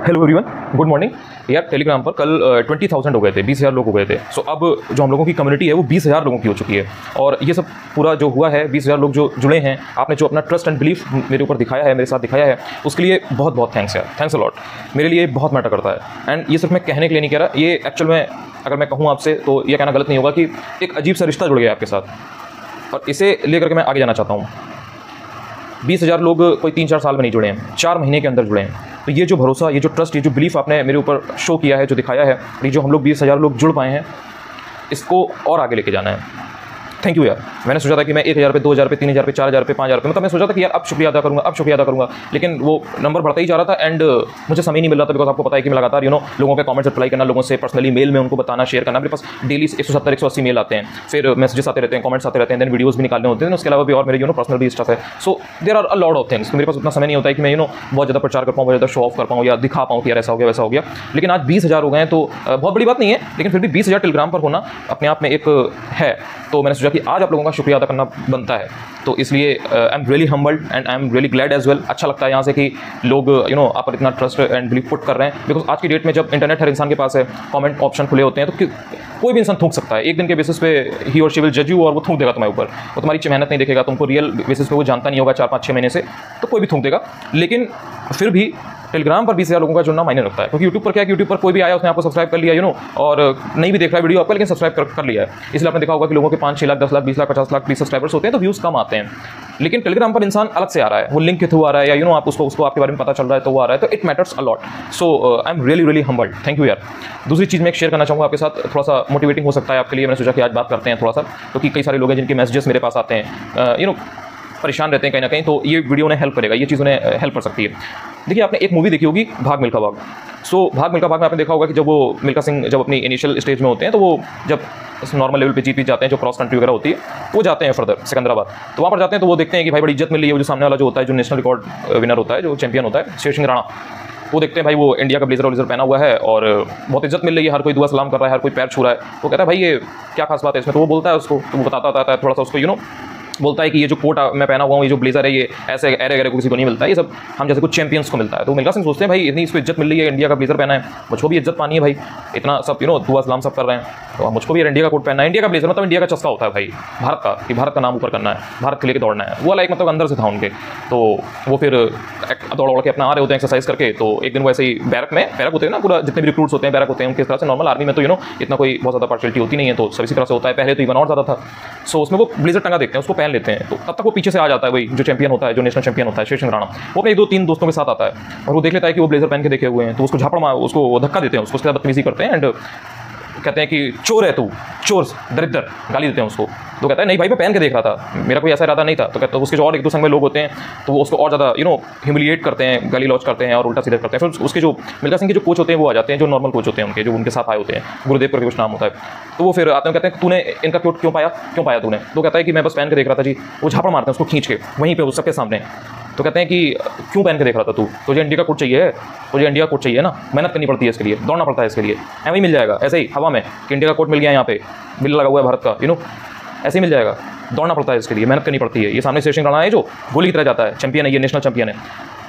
Hello everyone, good morning. यार Telegram पर कल 20,000 हो गए थे, 20,000 लोग हो गए थे। सो अब जो हम लोगों की कम्युनिटी है वो 20,000 लोगों की हो चुकी है। और ये सब पूरा जो हुआ है, 20,000 लोग जो जुड़े हैं, आपने जो अपना ट्रस्ट एंड बिलीफ मेरे ऊपर दिखाया है, मेरे साथ दिखाया है, उसके लिए बहुत बहुत थैंक्स यार, थैंक्स अ लॉट। मेरे लिए बहुत मैटर करता है। एंड ये सिर्फ मैं कहने के लिए नहीं कह रहा, ये एक्चुअल में अगर मैं कहूँ आपसे तो ये कहना गलत नहीं होगा कि एक अजीब सा रिश्ता जुड़ गया आपके साथ, और इसे लेकर के मैं आगे जाना चाहता हूँ। 20,000 लोग कोई 3-4 साल में नहीं जुड़े हैं, 4 महीने के अंदर जुड़े हैं। तो ये जो भरोसा, ये जो ट्रस्ट, ये जो बिलीफ आपने मेरे ऊपर शो किया है, जो दिखाया है, ये जो हम लोग 20,000 लोग जुड़ पाए हैं, इसको और आगे लेके जाना है। थैंक यू यार। मैंने सोचा था कि मैं 1,000 पे, 2,000 पे, 3,000 पे, 4,000 पे, 5,000 पे, मतलब मैं सोचा था कि यार अब शुक्रिया अदा करूँगा, अब शुक्रिया अदा करूँगा, लेकिन वो नंबर बढ़ता ही जा रहा था। एंड मुझे समय नहीं मिल रहा था, बिकॉज आपको पता है कि मैं लगातार लोगों के कमेंट्स रिप्लाई करना, लोगों से पर्सनली मेल में उनको बताना, शेयर करना। मेरे पास डेली 170-180 मेल आते हैं, फिर मैसेजेस आते रहते हैं, कमेंट्स आते रहते हैं, देन वीडियोज़ भी निकालने होते हैं। उसके अलावा भी और मेरे पर्सनल भी स्टफ है। So there are a lot of things. तो मेरे पास उतना समय नहीं होता है कि मैं बहुत ज़्यादा प्रचार कर पाऊँ, बहुत ज़्यादा शो ऑफ कर पाऊँ या दिखा पाऊँ कि यार ऐसा हो गया, वैसा हो गया। लेकिन आज 20,000 हो गए हैं तो बहुत बड़ी बात नहीं है, लेकिन फिर भी 20,000 टेलीग्राम पर होना अपने आप में एक है। तो मैंने सोचा कि आज आप लोगों का शुक्रिया अदा करना बनता है। तो इसलिए I am really humbled and I am really glad as well. अच्छा लगता है यहाँ से कि लोग आप पर इतना ट्रस्ट एंड बिलीव पुट कर रहे हैं, बिकॉज आज की डेट में जब इंटरनेट हर इंसान के पास है, कमेंट ऑप्शन खुले होते हैं, तो कोई भी इंसान थूक सकता है। एक दिन के बेसिस पे ही और शी विल जज यू, और वो थूक देगा तुम्हारे ऊपर। वो तुम्हारी मेहनत नहीं देखेगा, तुमको रियल बेसिस पे वो जानता नहीं होगा 4-5-6 महीने से, तो कोई भी थूक देगा। लेकिन फिर भी टेलीग्राम पर 20,000 लोगों का जुड़ना मायने रखता है, क्योंकि यूट्यूब पर क्या है कि यूट्यूब पर कोई भी आया, उसने आपको सब्सक्राइब कर लिया, और नहीं भी देख रहा है वीडियो आपका, लेकिन सब्सक्राइब कर लिया है। इसलिए आपने देखा होगा कि लोगों के 5-6 लाख, 10 लाख, 20 लाख, 50 लाख प्लीज सब्सक्राइबर्स होते हैं, तो व्यूज़ कम आते हैं। लेकिन टेलीग्राम पर इंसान अलग से आ रहा है, वो लिंक के थ्रू आ रहा है, या आप उसको आपके बारे में पता चल रहा है तो वो आ रहा है, तो it matters a lot. So I am really really humbled. Thank you यार। दूसरी चीज़ मैं एक शेयर करना चाहूँगा आपके साथ, थोड़ा सा मोटिवेटिंग हो सकता है आपके लिए। मैंने सोचा कि आज बात करते हैं थोड़ा सा, क्योंकि कई सारे लोग हैं जिनके मैसेजेस मेरे पास आते हैं, परेशान रहते हैं कहीं ना कहीं, तो ये वीडियो उन्हें हेल्प करेगा, ये चीज़ उन्हें हेल्प कर सकती है। देखिए, आपने एक मूवी देखी होगी, भाग मिल्खा भाग। सो भाग मिल्खा भाग में आपने देखा होगा कि जब वो मिल्खा सिंह जब अपनी इनिशियल स्टेज में होते हैं, तो वो जब नॉर्मल लेवल पे जीत जाते हैं, जो क्रॉस कंट्री वगैरह होती है, वो जाते हैं फर्दर सिकंदराबाद। तो वहाँ पर जाते हैं तो वो देखते हैं कि भाई बड़ी इज्जत मिल रही है। वो जो सामने वाला जो होता है, जो नेशनल रिकॉर्ड विनर होता है, जो चैंपियन होता है, शेर सिंह राणा, वो देखते हैं भाई वो इंडिया का ब्लेजर पहना हुआ है और बहुत इज्जत मिल रही है, हर कोई दुआ सलाम कर रहा है, हर कोई पैर छू रहा है। तो कहता है भाई ये क्या खास बात है इसमें? तो वो बोलता है उसको, तो वो बताता है थोड़ा सा उसको, बोलता है कि ये जो कोट मैं पहना हुआ हूँ, ये जो ब्लेजर है, ये ऐसे एरे गरे को किसी को नहीं मिलता है, ये सब हम जैसे कुछ चैंपियंस को मिलता है। तो मिल्खा सिंह सोचते हैं भाई इतनी इसको इज्जत मिल रही है, इंडिया का ब्लेजर पहना है, मुझको भी इज्जत पानी है भाई, इतना सब दुआ सलाम सब कर रहे हैं, तो मुझको भी इंडिया का कोट पहनना है। इंडिया का ब्लेजर मतलब इंडिया का चस्का होता है भाई, भारत का, कि भारत का नाम ऊपर करना है, भारत के लेके दौड़ना है, वो वाला एक मतलब अंदर से था उनके। तो वो फिर दौड़ के अपना आ रहे होते हैं एक्सरसाइज करके। तो एक दिन वो ऐसे ही बैरक होते हैं ना, पूरा जितने भी रिक्रूट्स होते हैं बैरक होते हैं उनके तरह से। नॉर्मल आर्मी में तो इतना कोई बहुत ज़्यादा पार्शियलिटी होती नहीं है, तो सब इसी तरह से होता है। पहले तो इवन और ज़्यादा था। सो उसमें वो ब्लेजर टंगा देखते हैं, उसको पहन लेते हैं, तो तब तक वो पीछे से आ जाता है वही जो चैंपियन होता है, जो नेशनल चैंपियन होता है, शेर सिंह राणा। वो अपने 2-3 दोस्तों के साथ आता है और वो देख लेता है कि वो ब्लेजर पहन के देखे हुए हैं, तो उसको झापड़ मार, उसको धक्का देते हैं, उसको उसके साथ बदतमीजी करते हैं एंड कहते हैं कि चोर है तू, चोर, दरिद्र, गाली देते हैं उसको। तो कहता है नहीं भाई मैं पहन के देख रहा था, मेरा कोई ऐसा इरादा नहीं था। तो कहते हैं उसके जो और 1-2 संग में लोग होते हैं, तो वो उसको और ज़्यादा ह्यूमिलिएट करते हैं, गाली लॉन्च करते हैं और उल्टा सीधा करते हैं। फिर उसके जो मिल्खा सिंह के जो कोच होते हैं वो आ जाते हैं, जो नॉर्मल कोच होते हैं उनके, जो उनके साथ आए होते हैं, गुरुदेव करके कुछ नाम होता है। तो वो फिर आते हैं, कहते हैं तूने इनका कोट क्यों पाया तूने? तो कहता है कि मैं बस पहन के देख रहा था जी। वो झापड़ मारते हैं उसको खींच के वहीं पर उस सबके सामने। तो कहते हैं कि क्यों पहन के देख रहा था तू? तुझे इंडिया का कोट चाहिए है, तुझे इंडिया का कोट चाहिए ना, मेहनत करनी पड़ती है इसके लिए, दौड़ना पड़ता है इसके लिए। ऐसे ही मिल जाएगा, ऐसे ही हवा में कि इंडिया का कोट मिल गया, यहाँ पे बिल लगा हुआ है भारत का, ऐसे ही मिल जाएगा। दौड़ना पड़ता है इसके लिए, मेहनत करनी पड़ती है। ये सामने शेर सिंह राणा है जो गोली की तरह जाता है, चैंपियन है, ये नेशनल चैंपियन है,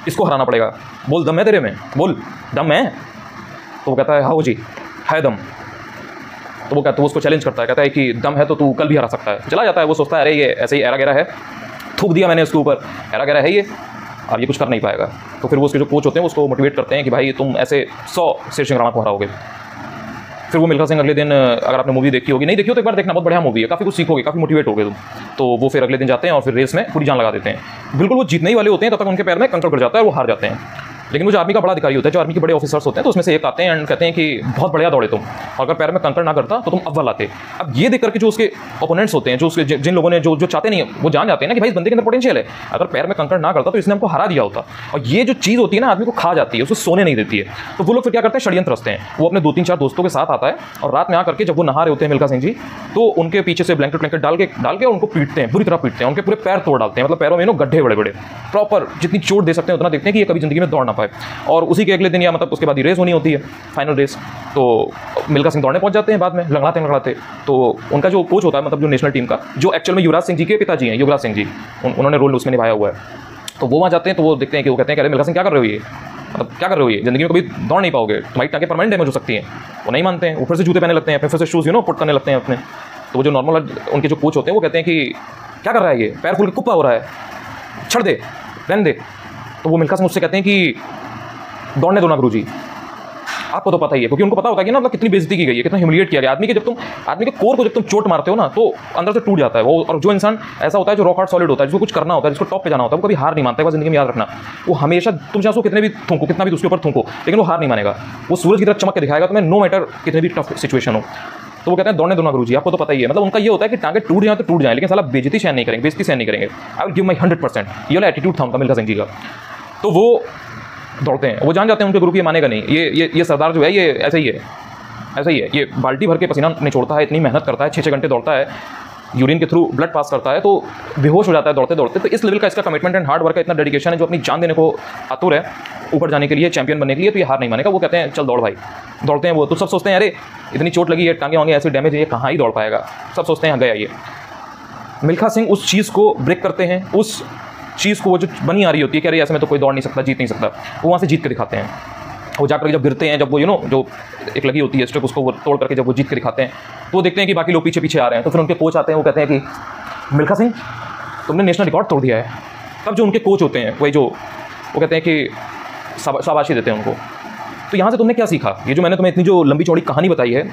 इसको हराना पड़ेगा। बोल दम है तेरे में, बोल दम है। तो वो कहता है हाँ जी है दम। तो वो कहता है, उसको चैलेंज करता है, कहता है कि दम है तो तू कल भी हरा सकता है। चला जाता है, वो सोचता है अरे ये ऐसे ही एरा गैरा है, थूक दिया मैंने उसके ऊपर, एरा गैरा है ये, अब ये कुछ कर नहीं पाएगा। तो फिर वो उसके जो कोच होते हैं उसको मोटिवेट करते हैं कि भाई तुम ऐसे 100 शेर सिंह राणा को हराओगे। फिर वो मिल्खा सिंह अगले दिन, अगर आपने मूवी देखी होगी, नहीं देखी हो तो एक बार देखना, बहुत बढ़िया मूवी है, काफ़ी कुछ सीखोगे, काफ़ी मोटिवेट होगे तुम। तो वो फिर अगले दिन जाते हैं और फिर रेस में पूरी जान लगा देते हैं। बिल्कुल वो जीतने ही वाले होते हैं, तब तक उनके पैर में कंकड़ गिर जाता है, वो हार जाते हैं। लेकिन वो जो आर्मी का बड़ा अधिकारी होता है, जो आर्मी के बड़े ऑफिसर्स होते हैं, तो उसमें से एक आते हैं एंड कहते हैं कि बहुत बढ़िया दौड़े तुम, और अगर पैर में कंकड़ ना करता तो तुम अव्वल आते। अब ये देख करके जो उसके ओपोनेंट्स होते हैं, जो उसके जिन लोगों ने जो चाहते नहीं है, वो जान जाते हैं ना कि भाई इस बंदे के अंदर पोटेंशियल है, अगर पैर में कंकड़ ना करता तो इसने हमको हरा दिया होता। और ये जो चीज़ होती है ना, आदमी को खा जाती है, उसको सोने नहीं देती है। तो वो लोग फिर क्या करते हैं, षड्यंत्र रचते हैं। वो अपने 2-3-4 दोस्तों के साथ आता है और रात में आकर के जब वो नहा रहे होते हैं मिल्खा सिंह जी, तो उनके पीछे से ब्लैंकेट डाल के उनको पीटते हैं, बुरी तरह पीटते हैं, उनके पूरे पैर तोड़ डालते हैं, मतलब पैरों में गड्ढे बड़े बड़े, प्रॉपर जितनी चोट दे सकते हैं उतना देखते हैं कि ये कभी जिंदगी में दौड़ ना पाए। और उसी के अगले दिन या मतलब उसके बाद ही रेस होनी होती है, फाइनल रेस। तो मिल्खा सिंह दौड़ने पहुंच जाते हैं बाद में, लंगड़ाते। तो उनका जो कोच होता है, मतलब जो नेशनल टीम का, जो एक्चुअल में युवराज सिंह जी के पिताजी हैं, युवराज सिंह जी, उन्होंने रोल उसमें निभाया हुआ है। तो वो वहाँ जाते हैं तो वो देखते हैं कि वो कहते हैं कि अरे मिल्खा सिंह क्या कर रहे हो ये, मतलब क्या कर रहे हो ये, ज़िंदगी में कभी दौड़ नहीं पाओगे, तुम्हारी टांगें परमानेंट डैमेज हो सकती हैं। वो नहीं मानते हैं, ऊपर से जूते पहने लगते हैं, अपने फिर से शूज़ पुट करने लगते हैं अपने। तो वो जो नॉर्मल उनके जो कोच होते हैं वो कहते हैं कि क्या कर रहा है ये, पैर फूल के कुप्पा हो रहा है, छड़ दे, रहने दे। तो वो मिल्खा सिंह उससे कहते हैं कि दौड़ने दो ना गुरुजी। आपको तो पता ही है, क्योंकि उनको पता होता है कि ना मतलब कितनी बेइज्जती की गई है, कितना ह्यूमिलिएट किया गया आदमी के। जब तुम आदमी के कोर को जब तुम चोट मारते हो ना तो अंदर से टूट जाता है वो। और जो इंसान ऐसा होता है जो रॉक हार्ड सॉलिड होता है, जिसको कुछ करना होता है, जिसको टॉप पे जाना होता है, वो कभी हार नहीं मानता है। ज़िंदगी में याद रखना, वो हमेशा तुम चाहे उसको कितने भी थूको, कितना भी उसके ऊपर थूको, लेकिन वो हार नहीं मानेगा। वो सूरज की तरफ चमक के दिखाएगा तुम्हें, नो मैटर कितने भी टफ सिचुएशन हो। तो वो कहते हैं दौड़ने दो ना गुरुजी, आपको तो पता ही है। मतलब उनका ये होता है कि टांगे टूट जाए तो टूट जाए, लेकिन साला बेइज्जती सहन नहीं करेंगे, बेइज्जती सहन नहीं करेंगे। I will give my 100%। ये वाला एटीट्यूड था उनका मिल्खा सिंह जी का। तो वो दौड़ते हैं, वो जान जाते हैं उनके ग्रुप ये मानेगा नहीं, ये सरदार जो है ये ऐसा ही है, ऐसा ही है। ये बाल्टी भर के पसीना निचोड़ता है, इतनी मेहनत करता है, 6-6 घंटे दौड़ता है, यूरिन के थ्रू ब्लड पास करता है, तो बेहोश हो जाता है दौड़ते दौड़ते। तो इस लेवल का इसका कमिटमेंट एंड हार्ड वर्क है, इतना डेडिकेशन है, जो अपनी जान देने को आतुर है ऊपर जाने के लिए, चैंपियन बनने के लिए। तो ये हार नहीं मानेगा। वो कहते हैं चल दौड़ भाई। दौड़ते हैं वो। तो सब सोचते हैं अरे इतनी चोट लगी है, टांगे वांगे ऐसे डैमेज है, ये कहाँ ही दौड़ पाएगा। सब सोचते हैं गया ये। मिल्खा सिंह उस चीज़ को ब्रेक करते हैं, उस चीज़ को वो जो बनी आ रही होती है कि अरे ऐसे में तो कोई दौड़ नहीं सकता, जीत नहीं सकता, वो वहाँ से जीत के दिखाते हैं। वो जाकर जब गिरते हैं, जब वो जो एक लगी होती है स्टेप, उसको वो तोड़ करके जब वो जीत के दिखाते हैं, तो वो देखते हैं कि बाकी लोग पीछे पीछे आ रहे हैं। तो फिर उनके कोच आते हैं, वो कहते हैं कि मिल्खा सिंह तुमने नेशनल रिकॉर्ड तोड़ दिया है। तब जो उनके कोच होते हैं वही जो वो कहते हैं कि शाबाशी देते हैं उनको। तो यहाँ से तुमने क्या सीखा? ये जो मैंने तुम्हें इतनी जो लंबी चौड़ी कहानी बताई है,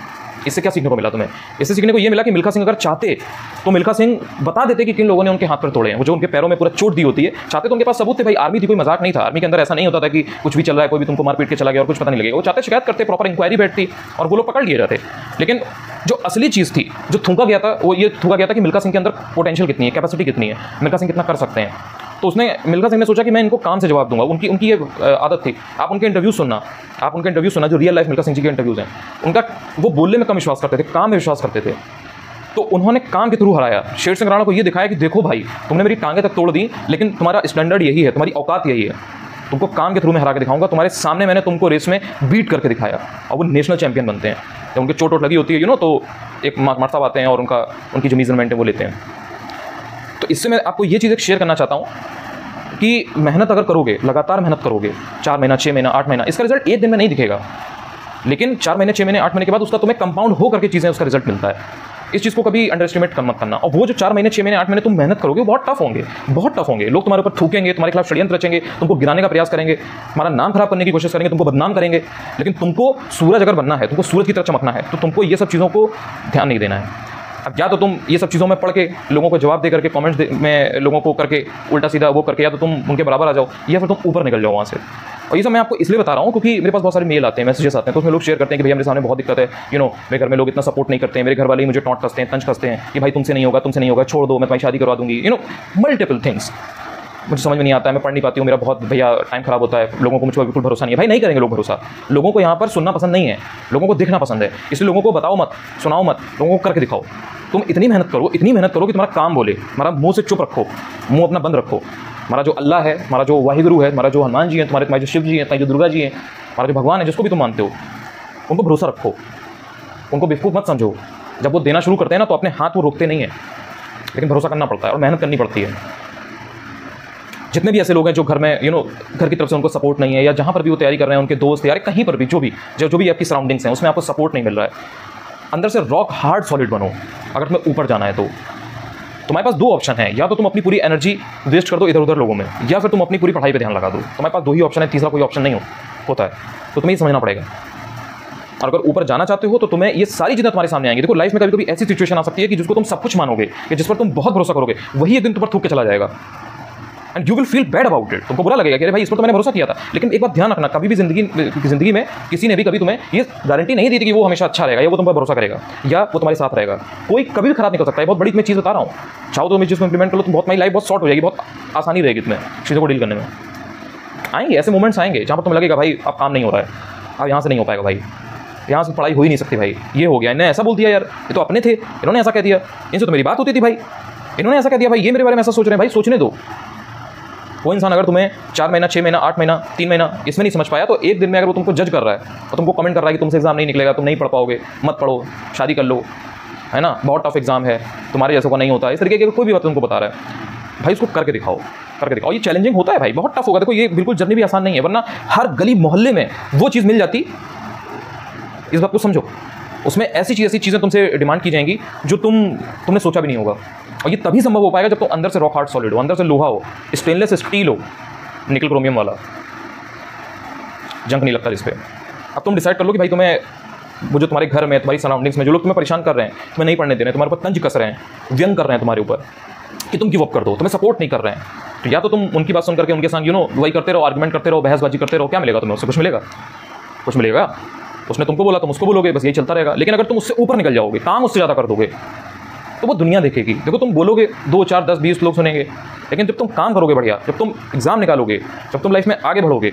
इससे क्या सीखने को मिला तुम्हें? इससे सीखने को ये मिला कि मिल्खा सिंह अगर चाहते तो मिल्खा सिंह बता देते कि किन लोगों ने उनके हाथ पर तोड़े हैं, वो जो उनके पैरों में पूरा चोट दी होती है। चाहते तो उनके पास सबूत थे भाई, आर्मी थी, कोई मजाक नहीं था। आर्मी के अंदर ऐसा नहीं होता था कि कुछ भी चल रहा है, कोई भी तुमको मार पीट के चला गया और कुछ पता नहीं लगेगा। वो चाहते शिकायत करते, प्रॉपर इंक्वायरी बैठती और वो लोग पकड़ लिए जाते। लेकिन जो असली चीज़ थी, जो थूका गया था, वो ये थूका गया था कि मिल्खा सिंह के अंदर पोटेंशियल कितनी है, कैपेसिटी कितनी है, मिल्खा सिंह कितना कर सकते हैं। तो उसने मिल्खा सिंह ने सोचा कि मैं इनको काम से जवाब दूंगा। उनकी ये आदत थी। आप उनके इंटरव्यू सुनना, जो रियल लाइफ मिल्खा सिंह जी के इंटरव्यूज़ हैं, उनका वो बोलने में कम विश्वास करते थे, काम में विश्वास करते थे। तो उन्होंने काम के थ्रू हराया। शेर सिंह राणा को ये दिखाया कि देखो भाई, तुमने मेरी टांगें तक तोड़ दी, लेकिन तुम्हारा स्टैंडर्ड यही है, तुम्हारी औकात यही है, तुमको काम के थ्रू में हरा के दिखाऊंगा। तुम्हारे सामने मैंने तुमको रेस में बीट करके दिखाया। और वो नेशनल चैंपियन बनते हैं। जब उनकी चोट लगी होती है तो एक मार साहब आते हैं और उनकी जो मेजरमेंट है वो लेते हैं। तो इससे मैं आपको ये चीज़ शेयर करना चाहता हूँ कि मेहनत अगर करोगे, लगातार मेहनत करोगे, 4 महीना, 6 महीना, 8 महीना, इसका रिजल्ट एक दिन में नहीं दिखेगा, लेकिन 4 महीने, 6 महीने, 8 महीने के बाद उसका तुम्हें कंपाउंड हो करके चीज़ें उसका रिजल्ट मिलता है। इस चीज़ को कभी अंडर एस्टिमेट मत करना। और वो जो 4 महीने, 6 महीने, 8 महीने तुम मेहनत करोगे, बहुत टफ होंगे, बहुत टफ होंगे। लोग तुम्हारे ऊपर थूकेंगे, तुम्हारे खिलाफ षड्यंत्र रचेंगे, तुमको गिराने का प्रयास करेंगे, तुम्हारा नाम खराब करने की कोशिश करेंगे, तुमको बदनाम करेंगे। लेकिन तुमको सूरज अगर बनना है, तुमको सूरज की तरह चमकना है, तो तुमको ये सब चीज़ों को ध्यान नहीं देना है। अब या तो तुम ये सब चीज़ों में पढ़ के लोगों को जवाब दे करके, कमेंट्स में लोगों को करके उल्टा सीधा वो करके, या तो तुम उनके बराबर आ जाओ, या फिर तुम ऊपर निकल जाओ वहाँ से। और ये सब मैं आपको इसलिए बता रहा हूँ क्योंकि मेरे पास बहुत सारे मेल आते हैं, मैसेजेस आते हैं, तो उसमें लोग शेयर करते हैं कि भैया मेरे सामने बहुत दिक्कत है, मेरे घर में लोग इतना सपोर्ट नहीं करते हैं, मेरे घर वाले मुझे टॉन्ट कसते हैं, तंज कसते हैं कि भाई तुमसे नहीं होगा, छोड़ दो, मैं तुम्हारी शादी करवा दूंगी, मल्टीपल थिंग्स। मुझे समझ में नहीं आता है, मैं पढ़ नहीं पाती हूँ, मेरा बहुत भैया टाइम खराब होता है, लोगों को मुझ पर बिल्कुल भरोसा नहीं है। भाई नहीं करेंगे लोग भरोसा। लोगों को यहाँ पर सुनना पसंद नहीं है, लोगों को देखना पसंद है। इसलिए लोगों को बताओ मत, सुनाओ मत, लोगों को करके दिखाओ। तुम इतनी मेहनत करो कि तुम्हारा काम बोले, हमारा मुँह से चुप रखो, मुँह अपना बंद रखो। हमारा जो अल्लाह है, हमारा जो वाहिगुरु है, हमारा जो हनुमान जी हैं, तुम्हारे जो शिव जी हैं, तुम्हारे जो दुर्गा जी हैं, हमारा जो भगवान है, जिसको भी तुम मानते हो, उनको भरोसा रखो, उनको बेवकूफ़ मत समझो। जब वो देना शुरू करते हैं ना, तो अपने हाथ वो रोकते नहीं हैं, लेकिन भरोसा करना पड़ता है और मेहनत करनी पड़ती है। जितने भी ऐसे लोग हैं जो घर में घर की तरफ से उनको सपोर्ट नहीं है, या जहाँ पर भी वो तैयारी कर रहे हैं, उनके दोस्त यार कहीं पर भी जो भी आपकी सराउंडिंग्स हैं, उसमें आपको सपोर्ट नहीं मिल रहा है, अंदर से रॉक हार्ड सॉलिड बनो। अगर तुम्हें ऊपर जाना है तो तुम्हारे पास 2 ऑप्शन है, या तो तुम अपनी पूरी एनर्जी वेस्ट कर दो इधर उधर लोगों में, या फिर तुम अपनी पूरी पढ़ाई पे ध्यान लगा दो। तुम्हारे पास 2 ही ऑप्शन है, तीसरा कोई ऑप्शन नहीं होता है। तो तुम्हें ये समझना पड़ेगा। और अगर ऊपर जाना चाहते हो तो तुम्हें ये सारी चीज़ें तुम्हारे सामने आएंगी। देखो लाइफ में कभी कभी ऐसी सिचुएशन आ सकती है कि जिसको तुम सब कुछ मानोगे, कि जिस पर तुम बहुत भरोसा करोगे, वही एक दिन तुम पर थूक के चला जाएगा, and you will feel bad about it. तुमको बुरा लगेगा कि अरे भाई इस पर तो मैंने भरोसा किया था। लेकिन एक बात ध्यान रखना, कभी भी जिंदगी में किसी ने भी कभी तुम्हें ये गारंटी नहीं दी थी कि वो हमेशा अच्छा रहेगा, या वो तुम पर भरोसा करेगा, या वो तुम्हारे साथ रहेगा। कोई कभी भी खराब नहीं कर सकता है। बहुत बड़ी मैं चीज़ बता रहा हूँ, चाहो तो मैं जिसको इंप्लीमेंट कर लो, तुम बहुत, मेरी लाइफ बहुत शॉर्ट हो जाएगी, बहुत आसानी रहेगी तुम्हें चीज़ों को डील करने में। आएंगे ऐसे मोमेंट्स आएंगे जहाँ पर तुम्हें लगेगा भाई अब काम नहीं हो रहा है, अब यहाँ से नहीं हो पाएगा भाई, यहाँ से पढ़ाई हो ही नहीं सकती भाई, ये हो गया, इन्हें ऐसा बोल दिया यार, ये तो अपने थे, इन्होंने ऐसा कह दिया, इनसे तो मेरी बात होती थी भाई, इन्होंने ऐसा कह दिया भाई, ये मेरे बारे में ऐसा सोच रहे हैं। भाई सोचने दो। वो इंसान अगर तुम्हें 4 महीना, 6 महीना, 8 महीना, 3 महीना इसमें नहीं समझ पाया, तो एक दिन में अगर वो तुमको जज कर रहा है और तुमको कमेंट कर रहा है कि तुमसे एग्जाम नहीं निकलेगा, तुम नहीं पढ़ पाओगे, मत पढ़ो, शादी कर लो, है ना, बहुत टफ एग्जाम है, तुम्हारे जैसों का नहीं होता, इस तरीके की कोई भी बात तुमको बता रहा है, भाई उसको करके दिखाओ, करके दिखाओ। ये चैलेंजिंग होता है भाई, बहुत टफ होगा। देखो ये बिल्कुल जर्नी भी आसान नहीं है, वरना हर गली मोहल्ले में वो चीज़ मिल जाती। इस बात को समझो, उसमें ऐसी चीज़ें तुमसे डिमांड की जाएंगी जो तुमने सोचा भी नहीं होगा। और ये तभी संभव हो पाएगा जब तुम अंदर से रॉक हार्ड सॉलिड हो, अंदर से लोहा हो, स्टेनलेस स्टील हो, निकल क्रोमियम वाला, जंग नहीं लगता जिस पे। अब तुम डिसाइड कर लो कि भाई तुम्हें, वो जो तुम्हारे घर में, तुम्हारी सराउंडिंग्स में जो लोग तुम्हें परेशान कर रहे हैं, तुम्हें नहीं पढ़ने दे रहे हैं, तुम्हारे ऊपर तंज कस रहे हैं, व्यंग कर रहे हैं तुम्हारे ऊपर कि तुम गिव अप कर दो, तुम्हें सपोर्ट नहीं कर रहे हैं, तो या तो तुम उनकी बात सुन करके उनके साथ वही करते रहो, आर्गुमेंट करते रहो, बहसबाजी करते रहो। क्या मिलेगा तुम्हें उससे? कुछ मिलेगा? कुछ मिलेगा? उसने तुमको बोला, तुम उसको बोलोगे, बस यही चलता रहेगा। लेकिन अगर तुम उससे ऊपर निकल जाओगे, काम उससे ज़्यादा कर दोगे, तो वो दुनिया देखेगी। देखो तुम बोलोगे 2, 4, 10, 20 लोग सुनेंगे, लेकिन जब तुम काम करोगे बढ़िया, जब तुम एग्जाम निकालोगे, जब तुम लाइफ में आगे बढ़ोगे,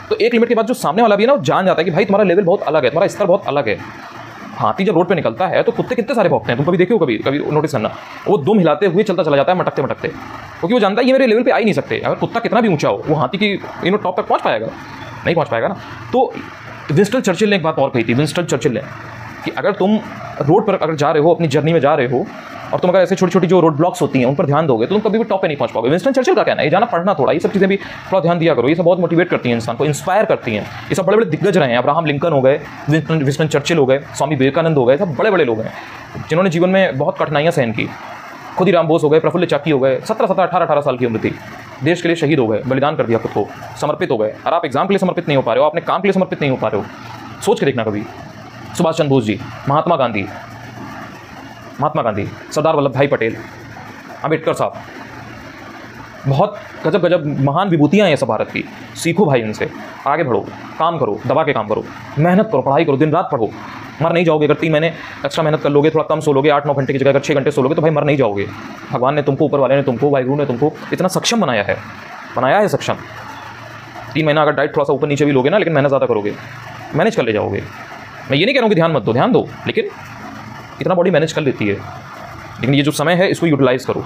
तो एक लिमिट के बाद जो सामने वाला भी है ना, वो जान जाता है कि भाई तुम्हारा लेवल बहुत अलग है, तुम्हारा स्तर बहुत अलग है। हाथी जब रोड पे निकलता है तो कुत्ते कितने सारे भौंकते हैं, तुम कभी देखो, कभी नोटिस करना। वो दुम हिलाते हुए चलता चला जाता है, मटकते मटकते, क्योंकि वो जानता है ये मेरे लेवल पे आ ही नहीं सकते। अगर कुत्ता कितना भी ऊंचा हो, वो हाथी की टॉप तक पहुंच पाएगा? नहीं पहुंच पाएगा ना। तो विंस्टन चर्चिल ने एक बात और कही थी, विंस्टन चर्चिल ने, कि अगर तुम रोड पर अगर जा रहे हो, अपनी जर्नी में जा रहे हो, और तुम अगर ऐसे छोटी छोटी जो रोड ब्लॉक्स होती हैं उन पर ध्यान दोगे, तो तुम कभी भी टॉप पे नहीं पहुंच पाओगे। विंस्टन चर्चिल का कहना है, ये जाना पढ़ना थोड़ा, ये सब चीज़ें भी थोड़ा ध्यान दिया करो। ये सब बहुत मोटिवेट करती हैं, इंसान को इंस्पायर करती हैं। ये सब बड़े बड़े दिग्गज रहे हैं, अब्राहम लिंकन हो गए, विंस्टन चर्चिल हो गए, स्वामी विवेकानंद हो गए, सब बड़े बड़े लोग हैं जिन्होंने जीवन में बहुत कठिनाइयाँ सहन की। खुदीराम बोस हो गए, प्रफुल्ल चाकी हो गए, 17, 18 साल की उम्र थी, देश के लिए शहीद हो गए, बलिदान कर दिया खुद को, समर्पित हो गए। और आप एग्जाम के लिए समर्पित नहीं हो पा रहे हो, अपने काम के लिए समर्पित नहीं हो पा रहे हो, सोच के देखना कभी। सुभाष चंद्र बोस जी, महात्मा गांधी, सरदार वल्लभ भाई पटेल, अम्बेडकर साहब, बहुत गजब गजब महान विभूतियाँ हैं सब भारत की। सीखो भाई इनसे, आगे बढ़ो, काम करो, दबा के काम करो, मेहनत करो, पढ़ाई करो, दिन रात पढ़ो, मर नहीं जाओगे। अगर 3 महीने एक्स्ट्रा मेहनत कर लोगे, थोड़ा कम सो लोगे, 8-9 घंटे की जगह अगर 6 घंटे सो लोगे, तो भाई मर नहीं जाओगे। भगवान ने तुमको, ऊपर वाले ने तुमको, वाहिगुरु ने तुमको इतना सक्षम बनाया है सक्षम। 3 महीना अगर डाइट थोड़ा सा ऊपर नीचे भी लोगे ना, लेकिन मेहनत ज़्यादा करोगे, मैनेज कर ले जाओगे। मैं ये नहीं कह रहा हूँ कि ध्यान मत दो, ध्यान दो, लेकिन इतना बॉडी मैनेज कर लेती है। लेकिन ये जो समय है इसको यूटिलाइज़ करो।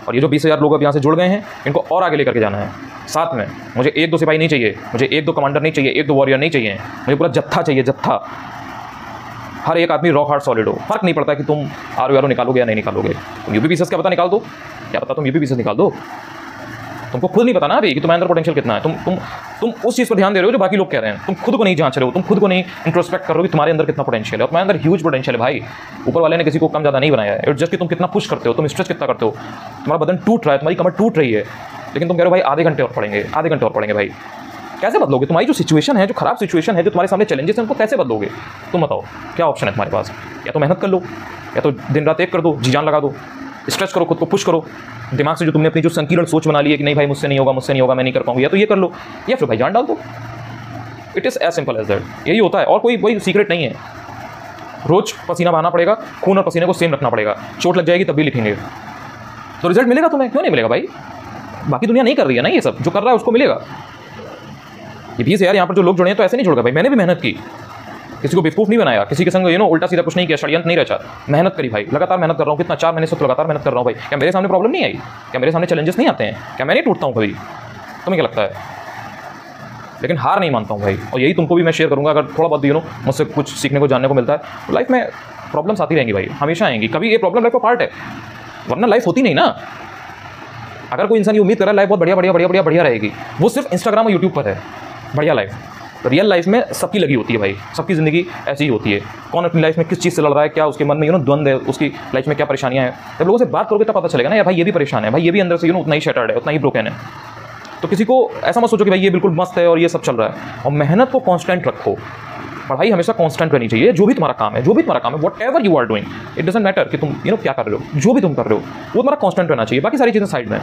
और ये जो 20,000 लोग अब यहाँ से जुड़ गए हैं, इनको और आगे लेकर के जाना है। साथ में मुझे 1-2 सिपाही नहीं चाहिए, मुझे 1-2 कमांडर नहीं चाहिए, 1-2 वॉरियर नहीं चाहिए, मुझे पूरा जत्था चाहिए, जत्था। हर एक आदमी रॉक हार्ड सॉलिड हो। फर्क नहीं पड़ता कि तुम आर निकालोगे या नहीं निकालोगे। तुम यूपीपीसीएस क्या पता निकाल दो, क्या पता तुम यूपीपीसीएस निकाल दो। तुमको खुद नहीं पता ना अभी कि तुम्हारे अंदर पोटेंशियल कितना है। तुम उस चीज़ पर ध्यान दे रहे हो जो बाकी लोग कह रहे हैं। तुम खुद को नहीं जांच रहे हो, तुम खुद को नहीं इंट्रोस्पेक्ट कर रहे हो कि तुम्हारे अंदर कितना पोटेंशियल है। और तुम्हारे अंदर ह्यूज पोटेंशियल है भाई। ऊपर वाले ने किसी को कम ज़्यादा नहीं बनाया है। इट्स जस्ट कि तुम कितना पुश करते हो, तुम स्ट्रेच कितना करते हो। तुम्हारा बदन टूट रहा है, तुम्हारी कमर टूट रही है, लेकिन तुम कह रहे हो भाई आधे घंटे और पढ़ेंगे। भाई कैसे बदलोगे? तुम्हारी जो सिचुएशन है, जो खराब सिचुएशन है, जो तुम्हारे सामने चैलेंजेस हैं, उनको कैसे बदलोगे? तुम बताओ, क्या ऑप्शन है तुम्हारे पास? या तो मेहनत कर लो, या तो दिन रात एक कर दो, जी जान लगा दो, स्ट्रेच करो, खुद को पुश करो। दिमाग से जो तुमने अपनी जो संकीर्ण सोच बना ली है कि नहीं भाई मुझसे नहीं होगा, मैं नहीं कर पाऊंगा, या तो ये कर लो, या फिर भाई जान डाल दो। It is as simple as that. यही होता है, और कोई सीक्रेट नहीं है। रोज पसीना बहाना पड़ेगा, खून और पसीने को सेम रखना पड़ेगा। चोट लग जाएगी तब भी लिखेंगे, तो रिजल्ट मिलेगा तुम्हें। क्यों नहीं मिलेगा भाई? बाकी दुनिया नहीं कर रही है ना ये सब, जो कर रहा है उसको मिलेगा। ये 20,000 यहाँ पर जो लोग जुड़े हैं तो ऐसे नहीं जुड़ गए भाई। मैंने भी मेहनत की, किसी को बेवकूफ़ नहीं बनाया, किसी के संग उल्टा सीधा कुछ नहीं किया, षड्यंत्र नहीं रचा। मेहनत करी भाई, लगातार मेहनत कर रहा हूँ। कितना 4 महीने से तो लगातार मेहनत कर रहा हूँ भाई। क्या मेरे सामने प्रॉब्लम नहीं आई? क्या मेरे सामने चैलेंजेस नहीं आते हैं? क्या मैं नहीं टूटता हूँ कभी? तुम्हें क्या लगता है? लेकिन हार नहीं मानता हूँ भाई। और यही तुमको भी मैं शेयर करूँगा। अगर थोड़ा बहुत मुझसे कुछ सीखने को, जानने को मिलता है, तो लाइफ में प्रॉब्लम्स आती रहेंगी भाई, हमेशा आएंगी। कभी ये प्रॉब्लम लाइफ का पार्ट है, वरना लाइफ होती नहीं ना। अगर कोई इंसान ये उम्मीद कर रहा है लाइफ बहुत बढ़िया रहेगी, वो सिर्फ इंस्टाग्राम और यूट्यूब पर है बढ़िया लाइफ। तो रियल लाइफ में सबकी लगी होती है भाई, सबकी ज़िंदगी ऐसी ही होती है। कौन अपनी लाइफ में किस चीज़ से लड़ रहा है, क्या उसके मन में द्वंद है, उसकी लाइफ में क्या परेशानियां हैं। जब लोगों से बात करोगे तब पता चलेगा ना यार भाई ये भी परेशान है, भाई ये भी अंदर से उतना ही शैटर्ड है, उतना ही ब्रोकन है। तो किसी को ऐसा मत सोचो कि भाई ये बिल्कुल मस्त है और ये सब चल रहा है। और मेहनत को कॉन्स्टेंट रखो। पढ़ाई हमेशा कांस्टेंट रहनी चाहिए। जो भी तुम्हारा काम है, whatever you are doing, it doesn't matter कि तुम क्या कर रहे हो। जो भी तुम कर रहे हो वो तुम्हारा कांस्टेंट रहना चाहिए। बाकी सारी चीज़ें साइड में।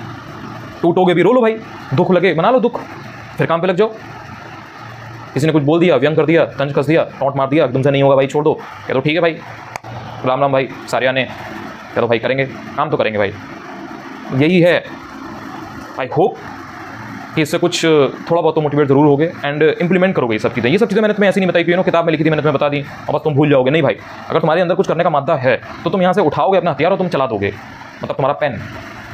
टूटोगे भी रो लो भाई, दुख लगे बना लो दुख, फिर काम पे लग जाओ। किसी ने कुछ बोल दिया, व्यंग कर दिया, तंज कस दिया, टॉन्ट मार दिया, तुमसे नहीं होगा भाई, छोड़ दो, कह दो ठीक है भाई, राम भाई सारिया ने, कह दो भाई करेंगे, काम तो करेंगे भाई। यही है। आई होप कि इससे कुछ थोड़ा बहुत तो मोटिवेट जरूर होगे एंड इंप्लीमेंट करोगे ये सब चीज़ें। मैंने तुम्हें ऐसी नहीं बताई कि किताब में लिखी थी, मैंने तुम्हें बता दी और बस तुम भूल जाओगे। नहीं भाई, अगर तुम्हारे अंदर कुछ करने का मादा है तो तुम यहाँ से उठाओगे अपना हथियार और तुम चला दोगे। मतलब तुम्हारा पेन,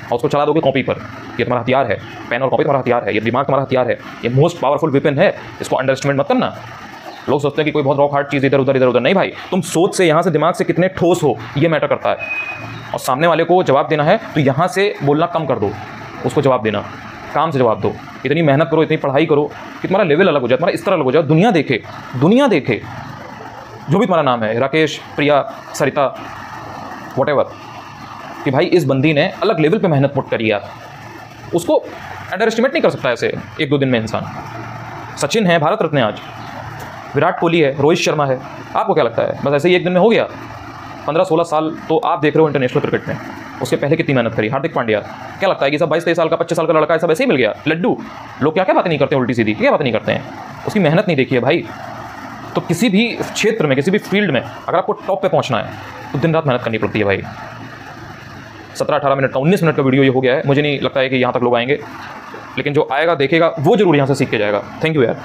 और उसको चला दोगे कॉपी पर। ये तुम्हारा हथियार है, पेन और कॉपी तुम्हारा हथियार है, ये दिमाग तुम्हारा हथियार है, ये मोस्ट पावरफुल वेपन है। इसको अंडर एस्टिमेट मत करना। लोग सोचते हैं कि कोई बहुत रॉक हार्ड चीज़ इधर उधर नहीं भाई, तुम सोच से, यहाँ से, दिमाग से कितने ठोस हो ये मैटर करता है। और सामने वाले को जवाब देना है तो यहाँ से बोलना कम कर दो, उसको जवाब देना, काम से जवाब दो। इतनी मेहनत करो, इतनी पढ़ाई करो कि तुम्हारा लेवल अलग हो जाए, तुम्हारा स्तर अलग हो जाए, दुनिया देखे, दुनिया देखे जो भी तुम्हारा नाम है, राकेश, प्रिया, सरिता, व्हाटएवर, कि भाई इस बंदी ने अलग लेवल पे मेहनत पुट करी है। उसको अंडर एस्टिमेट नहीं कर सकता ऐसे 1-2 दिन में इंसान। सचिन है, भारत रत्न है आज, विराट कोहली है, रोहित शर्मा है, आपको क्या लगता है बस ऐसे ही एक दिन में हो गया? 15-16 साल तो आप देख रहे हो इंटरनेशनल क्रिकेट में, उसके पहले कितनी मेहनत करी। हार्दिक पांड्या, क्या लगता है कि सब 22-23 साल का, 25 साल का लड़का है, सब ऐसे ही मिल गया? लड्डू, लोग क्या क्या बातें नहीं करते हैं उल्टी सीधी, क्या बातें नहीं करते हैं, उसकी मेहनत नहीं देखी है भाई। तो किसी भी क्षेत्र में, किसी भी फील्ड में अगर आपको टॉप पे पहुंचना है तो दिन रात मेहनत करनी पड़ती है भाई। 17-18 मिनट का, 19 मिनट का वीडियो ये हो गया है, मुझे नहीं लगता है कि यहाँ तक लोग आएंगे, लेकिन जो आएगा देखेगा वो जरूर यहाँ से सीख के जाएगा। थैंक यू यार।